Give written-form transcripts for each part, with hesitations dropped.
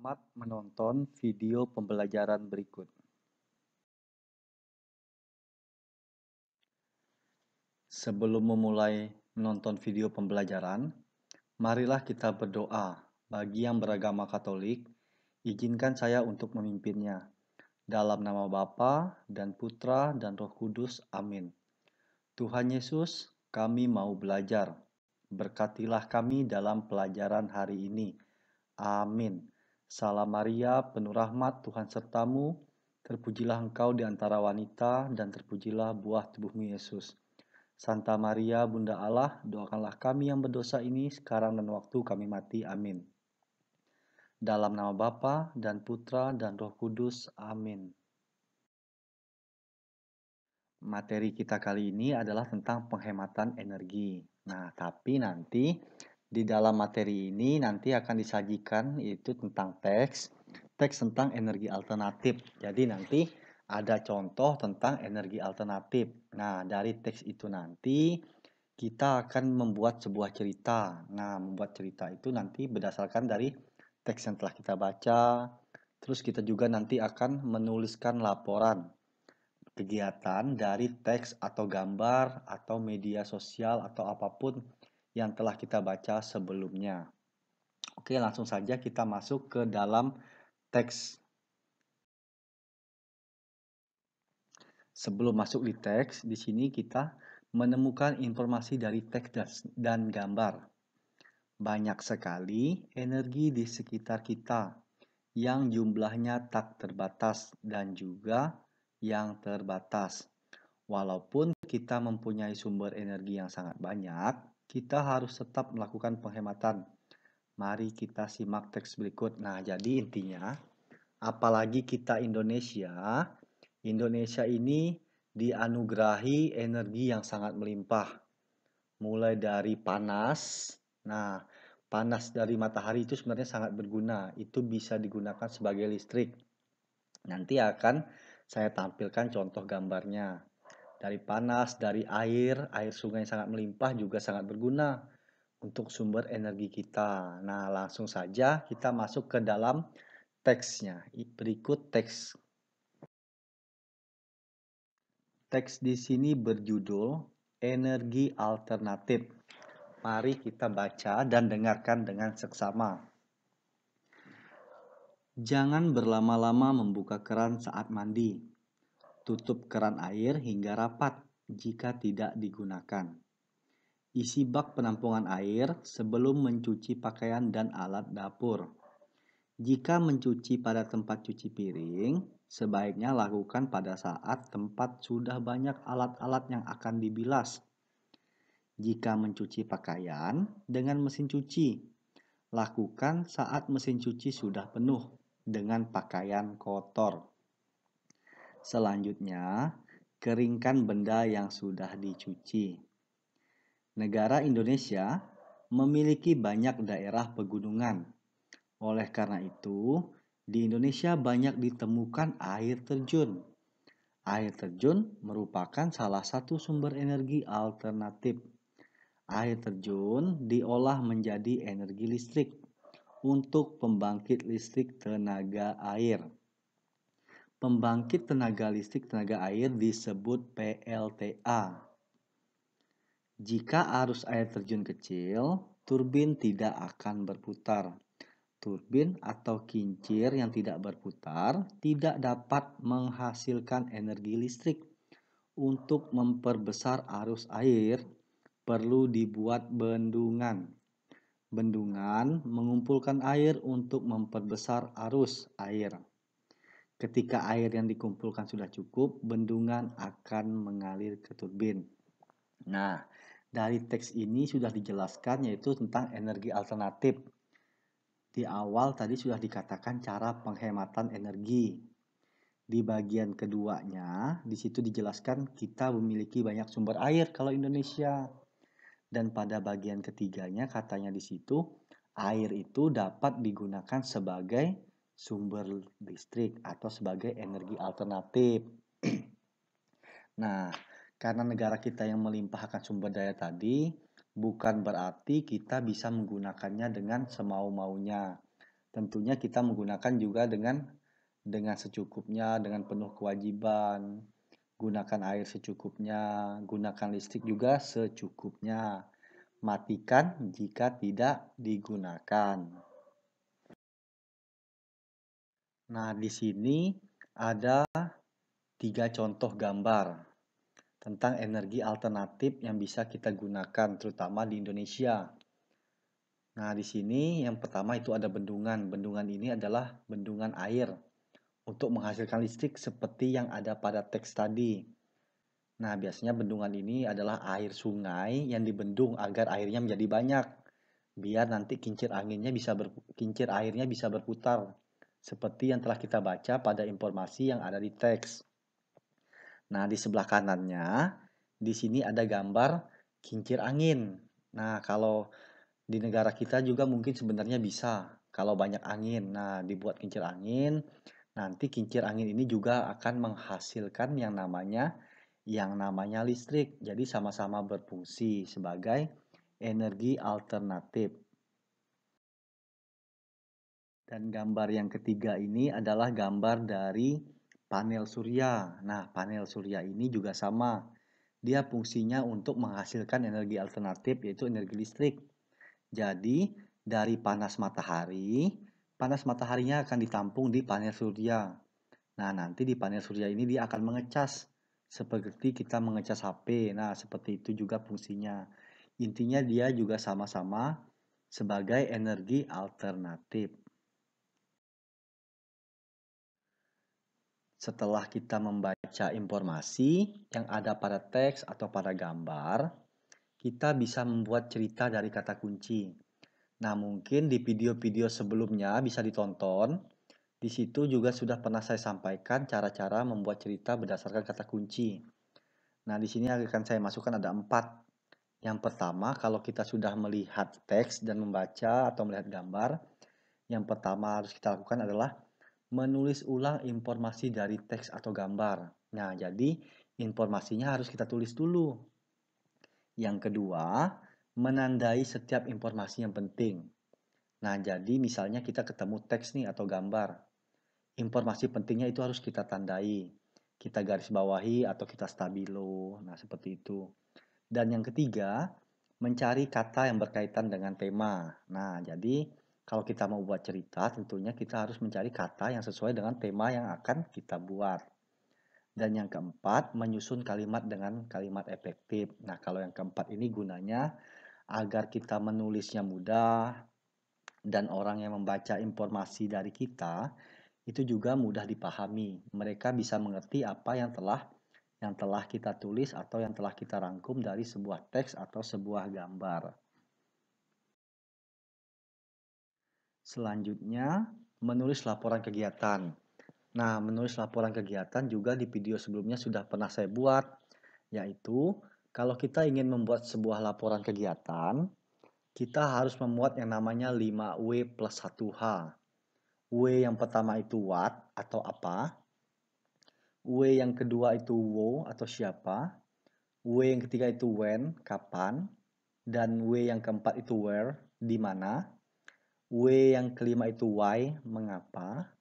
Selamat menonton video pembelajaran berikut. Sebelum memulai menonton video pembelajaran, marilah kita berdoa. Bagi yang beragama Katolik, izinkan saya untuk memimpinnya. Dalam nama Bapa dan Putra dan Roh Kudus. Amin. Tuhan Yesus, kami mau belajar. Berkatilah kami dalam pelajaran hari ini. Amin. Salam Maria, penuh rahmat, Tuhan sertamu. Terpujilah engkau di antara wanita, dan terpujilah buah tubuhmu Yesus. Santa Maria, Bunda Allah, doakanlah kami yang berdosa ini sekarang dan waktu kami mati. Amin. Dalam nama Bapa dan Putra dan Roh Kudus. Amin. Materi kita kali ini adalah tentang penghematan energi. Nah, tapi nanti di dalam materi ini nanti akan disajikan yaitu tentang teks tentang energi alternatif. Jadi nanti ada contoh tentang energi alternatif. Nah, dari teks itu nanti kita akan membuat sebuah cerita. Nah, membuat cerita itu nanti berdasarkan dari teks yang telah kita baca. Terus kita juga nanti akan menuliskan laporan kegiatan dari teks atau gambar atau media sosial atau apapun yang telah kita baca sebelumnya. Oke, langsung saja kita masuk ke dalam teks. Sebelum masuk di teks, di sini kita menemukan informasi dari teks dan gambar. Banyak sekali energi di sekitar kita yang jumlahnya tak terbatas dan juga yang terbatas. Walaupun kita mempunyai sumber energi yang sangat banyak, kita harus tetap melakukan penghematan. Mari kita simak teks berikut. Nah, jadi intinya, apalagi kita Indonesia ini dianugerahi energi yang sangat melimpah. Mulai dari panas. Nah, panas dari matahari itu sebenarnya sangat berguna. Itu bisa digunakan sebagai listrik. Nanti akan saya tampilkan contoh gambarnya. Dari panas, dari air sungai yang sangat melimpah juga sangat berguna untuk sumber energi kita. Nah, langsung saja kita masuk ke dalam teksnya. Berikut teks. Teks di sini berjudul Energi Alternatif. Mari kita baca dan dengarkan dengan seksama. Jangan berlama-lama membuka keran saat mandi. Tutup keran air hingga rapat jika tidak digunakan. Isi bak penampungan air sebelum mencuci pakaian dan alat dapur. Jika mencuci pada tempat cuci piring, sebaiknya lakukan pada saat tempat sudah banyak alat-alat yang akan dibilas. Jika mencuci pakaian dengan mesin cuci, lakukan saat mesin cuci sudah penuh dengan pakaian kotor. Selanjutnya, keringkan benda yang sudah dicuci. Negara Indonesia memiliki banyak daerah pegunungan. Oleh karena itu, di Indonesia banyak ditemukan air terjun. Air terjun merupakan salah satu sumber energi alternatif. Air terjun diolah menjadi energi listrik untuk pembangkit listrik tenaga air. Pembangkit tenaga listrik tenaga air disebut PLTA. Jika arus air terjun kecil, turbin tidak akan berputar. Turbin atau kincir yang tidak berputar tidak dapat menghasilkan energi listrik. Untuk memperbesar arus air, perlu dibuat bendungan. Bendungan mengumpulkan air untuk memperbesar arus air. Ketika air yang dikumpulkan sudah cukup, bendungan akan mengalir ke turbin. Nah, dari teks ini sudah dijelaskan yaitu tentang energi alternatif. Di awal tadi sudah dikatakan cara penghematan energi. Di bagian keduanya, di situ dijelaskan kita memiliki banyak sumber air kalau Indonesia. Dan pada bagian ketiganya katanya di situ, air itu dapat digunakan sebagai sumber listrik atau sebagai energi alternatif. Nah, karena negara kita yang melimpahkan sumber daya tadi, bukan berarti kita bisa menggunakannya dengan semau-maunya. Tentunya kita menggunakan juga dengan secukupnya, dengan penuh kewajiban. Gunakan air secukupnya, gunakan listrik juga secukupnya. Matikan jika tidak digunakan. Nah, di sini ada 3 contoh gambar tentang energi alternatif yang bisa kita gunakan, terutama di Indonesia. Nah, di sini yang pertama itu ada bendungan. Bendungan ini adalah bendungan air untuk menghasilkan listrik seperti yang ada pada teks tadi. Nah, biasanya bendungan ini adalah air sungai yang dibendung agar airnya menjadi banyak, biar nanti kincir airnya bisa berputar, seperti yang telah kita baca pada informasi yang ada di teks. Nah, di sebelah kanannya, di sini ada gambar kincir angin. Nah, kalau di negara kita juga mungkin sebenarnya bisa, kalau banyak angin. Nah, dibuat kincir angin, nanti kincir angin ini juga akan menghasilkan yang namanya listrik. Jadi sama-sama berfungsi sebagai energi alternatif. Dan gambar yang ketiga ini adalah gambar dari panel surya. Nah, panel surya ini juga sama. Dia fungsinya untuk menghasilkan energi alternatif, yaitu energi listrik. Jadi, dari panas mataharinya akan ditampung di panel surya. Nah, nanti di panel surya ini dia akan mengecas seperti kita mengecas HP. Nah, seperti itu juga fungsinya. Intinya dia juga sama-sama sebagai energi alternatif. Setelah kita membaca informasi yang ada pada teks atau pada gambar, kita bisa membuat cerita dari kata kunci. Nah, mungkin di video-video sebelumnya bisa ditonton. Di situ juga sudah pernah saya sampaikan cara-cara membuat cerita berdasarkan kata kunci. Nah, di sini akan saya masukkan ada 4. Yang pertama, kalau kita sudah melihat teks dan membaca atau melihat gambar, yang pertama harus kita lakukan adalah menulis ulang informasi dari teks atau gambar. Nah, jadi informasinya harus kita tulis dulu. Yang kedua, menandai setiap informasi yang penting. Nah, jadi misalnya kita ketemu teks nih atau gambar. Informasi pentingnya itu harus kita tandai. Kita garis bawahi atau kita stabilo. Nah, seperti itu. Dan yang ketiga, mencari kata yang berkaitan dengan tema. Nah, jadi kalau kita mau buat cerita, tentunya kita harus mencari kata yang sesuai dengan tema yang akan kita buat. Dan yang keempat, menyusun kalimat dengan kalimat efektif. Nah, kalau yang keempat ini gunanya agar kita menulisnya mudah dan orang yang membaca informasi dari kita itu juga mudah dipahami. Mereka bisa mengerti apa yang telah kita tulis atau yang telah kita rangkum dari sebuah teks atau sebuah gambar. Selanjutnya, menulis laporan kegiatan. Nah, menulis laporan kegiatan juga di video sebelumnya sudah pernah saya buat, yaitu kalau kita ingin membuat sebuah laporan kegiatan, kita harus memuat yang namanya 5W plus 1H. W yang pertama itu what atau apa, W yang kedua itu wo atau siapa, W yang ketiga itu when, kapan, dan W yang keempat itu where, di mana, W yang kelima itu why, mengapa,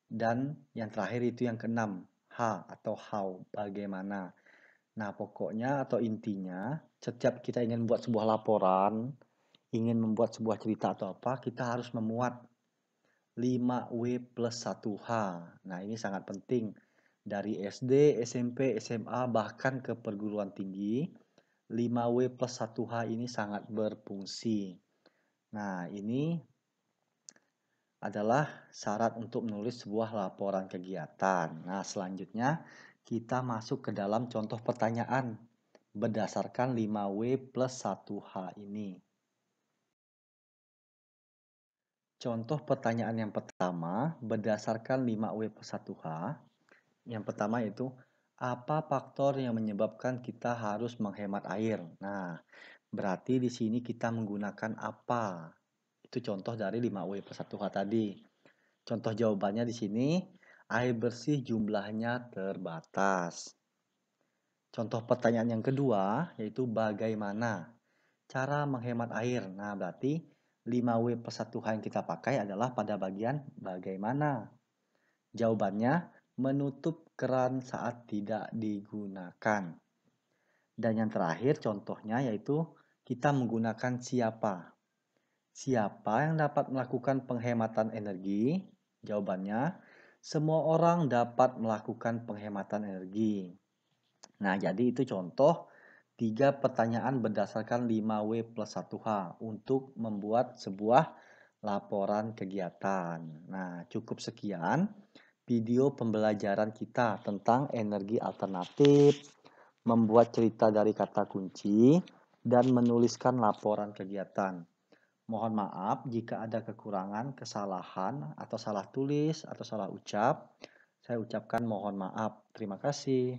dan yang terakhir itu yang keenam, H atau how, bagaimana. Nah, pokoknya atau intinya, setiap kita ingin membuat sebuah laporan, ingin membuat sebuah cerita atau apa, kita harus memuat 5W plus 1H. Nah, ini sangat penting. Dari SD, SMP, SMA, bahkan ke perguruan tinggi, 5W plus 1H ini sangat berfungsi. Nah, ini adalah syarat untuk menulis sebuah laporan kegiatan. Nah, selanjutnya kita masuk ke dalam contoh pertanyaan berdasarkan 5W plus 1H ini. Contoh pertanyaan yang pertama berdasarkan 5W plus 1H. Yang pertama itu, apa faktor yang menyebabkan kita harus menghemat air? Nah, berarti di sini kita menggunakan apa? Itu contoh dari 5W plus 1H tadi. Contoh jawabannya di sini, air bersih jumlahnya terbatas. Contoh pertanyaan yang kedua, yaitu bagaimana cara menghemat air. Nah, berarti 5W+1H yang kita pakai adalah pada bagian bagaimana. Jawabannya, menutup keran saat tidak digunakan. Dan yang terakhir contohnya yaitu kita menggunakan siapa. Siapa yang dapat melakukan penghematan energi? Jawabannya, semua orang dapat melakukan penghematan energi. Nah, jadi itu contoh 3 pertanyaan berdasarkan 5W+1H untuk membuat sebuah laporan kegiatan. Nah, cukup sekian video pembelajaran kita tentang energi alternatif, membuat cerita dari kata kunci, dan menuliskan laporan kegiatan. Mohon maaf jika ada kekurangan, kesalahan, atau salah tulis, atau salah ucap. Saya ucapkan mohon maaf. Terima kasih.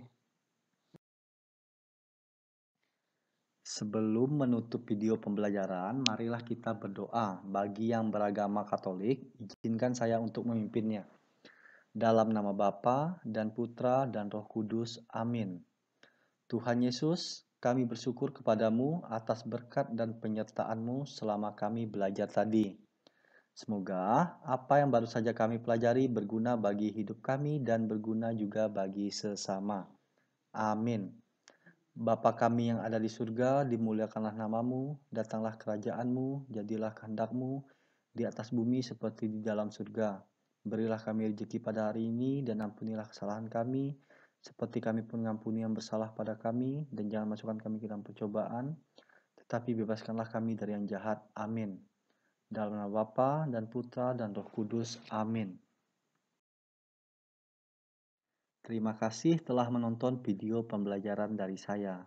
Sebelum menutup video pembelajaran, marilah kita berdoa. Bagi yang beragama Katolik, izinkan saya untuk memimpinnya. Dalam nama Bapa dan Putra dan Roh Kudus. Amin. Tuhan Yesus, kami bersyukur kepadamu atas berkat dan penyertaan-Mu selama kami belajar tadi. Semoga apa yang baru saja kami pelajari berguna bagi hidup kami dan berguna juga bagi sesama. Amin. Bapa kami yang ada di surga, dimuliakanlah namamu, datanglah kerajaanmu, jadilah kehendak-Mu di atas bumi seperti di dalam surga. Berilah kami rezeki pada hari ini dan ampunilah kesalahan kami, seperti kami pun mengampuni yang bersalah pada kami, dan jangan masukkan kami ke dalam percobaan, tetapi bebaskanlah kami dari yang jahat. Amin. Dalam nama Bapa dan Putra dan Roh Kudus. Amin. Terima kasih telah menonton video pembelajaran dari saya.